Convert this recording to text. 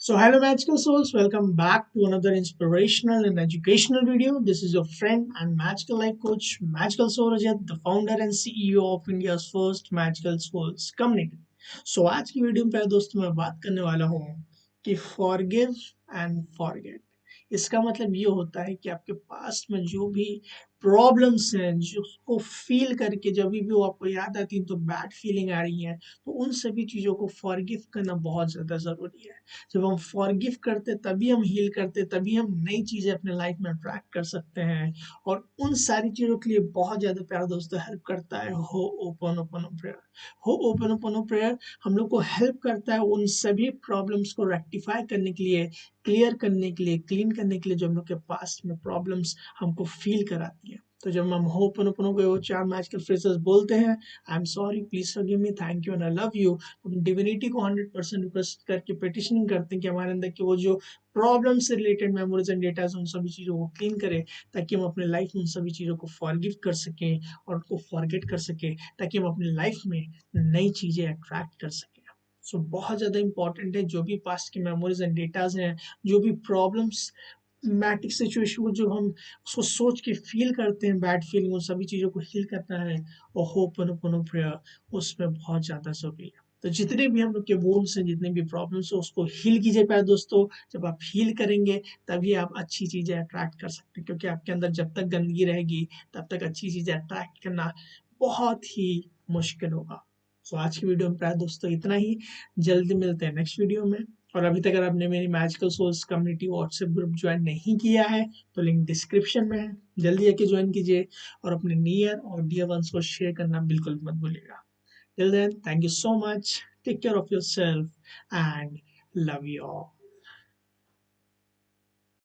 So hello magical souls, welcome back to another inspirational and educational video. This is your friend and magical life coach, Magical Soul Rajat, the founder and CEO of India's first magical souls community. So आज की video में प्यारे दोस्तों मैं बात करने वाला हूँ कि forgive and forget. इसका मतलब ये होता है कि आपके पास्ट में जो भी प्रॉब्लम्स हैं जिसको फील करके जब भी वो आपको याद आती है तो बैड फीलिंग आ रही है, तो उन सभी चीज़ों को फॉरगिव करना बहुत ज़्यादा ज़रूरी है। जब हम फॉरगिव करते तभी हम हील करते, तभी हम नई चीज़ें अपने लाइफ में अट्रैक्ट कर सकते हैं। और उन सारी चीज़ों के लिए बहुत ज़्यादा प्यारा दोस्तों हेल्प करता है हो ओपनोपोनो प्रेयर। हो ओपनोपोनो प्रेयर हम लोग को हेल्प करता है उन सभी प्रॉब्लम्स को रेक्टिफाई करने के लिए, क्लियर करने के लिए, क्लीन करने के लिए जो हम लोग के पास्ट में प्रॉब्लम्स हमको फील कराती है। तो जब हम होपोनोपोनो के वो चार मैजिकल फ्रेजेस बोलते हैं, I am sorry, please forgive me, thank you and I love you, हम डिविनिटी को 100% रिक्वेस्ट करके पिटिशनिंग करते हैं कि हमारे अंदर की वो जो प्रॉब्लम से रिलेटेड मेमोरीज एंड डेटा उन सभी चीज़ों को क्लीन करें, ताकि हम अपने लाइफ में उन सभी चीज़ों को फॉरगिव कर सकें और उनको फॉरगेट कर सकें, ताकि हम अपनी लाइफ में नई चीज़ें अट्रैक्ट कर सकें। सो बहुत ज़्यादा इंपॉर्टेंट है, जो भी पास्ट की मेमोरीज एंड डेटाज हैं, जो भी प्रॉब्लम्स मैटिक सिचुएशन को जो हम उसको सोच के फील करते हैं, बैड फीलिंग, उन सभी चीज़ों को हील करना है और होपोनोपोनो प्रेयर उसमें बहुत ज़्यादा ज़रूरी है। तो जितने भी हम लोग के वोन्स हैं, जितने भी प्रॉब्लम्स हैं, उसको हील कीजिए प्यारे दोस्तों। जब आप हील करेंगे तभी आप अच्छी चीज़ें अट्रैक्ट कर सकते हैं, क्योंकि आपके अंदर जब तक गंदगी रहेगी तब तक अच्छी चीज़ें अट्रैक्ट करना बहुत ही मुश्किल होगा। तो आज की वीडियो में प्यारे दोस्तों इतना ही। जल्दी मिलते हैं नेक्स्ट वीडियो में। और अभी तक अगर आपने मेरी magical souls community WhatsApp group join नहीं किया है तो लिंक डिस्क्रिप्शन में है, जल्दी आके ज्वाइन कीजिए और अपने नियर और डियर वंस को शेयर करना बिल्कुल मत भूलिएगा। Till then, thank you so much, take care of yourself and love you all.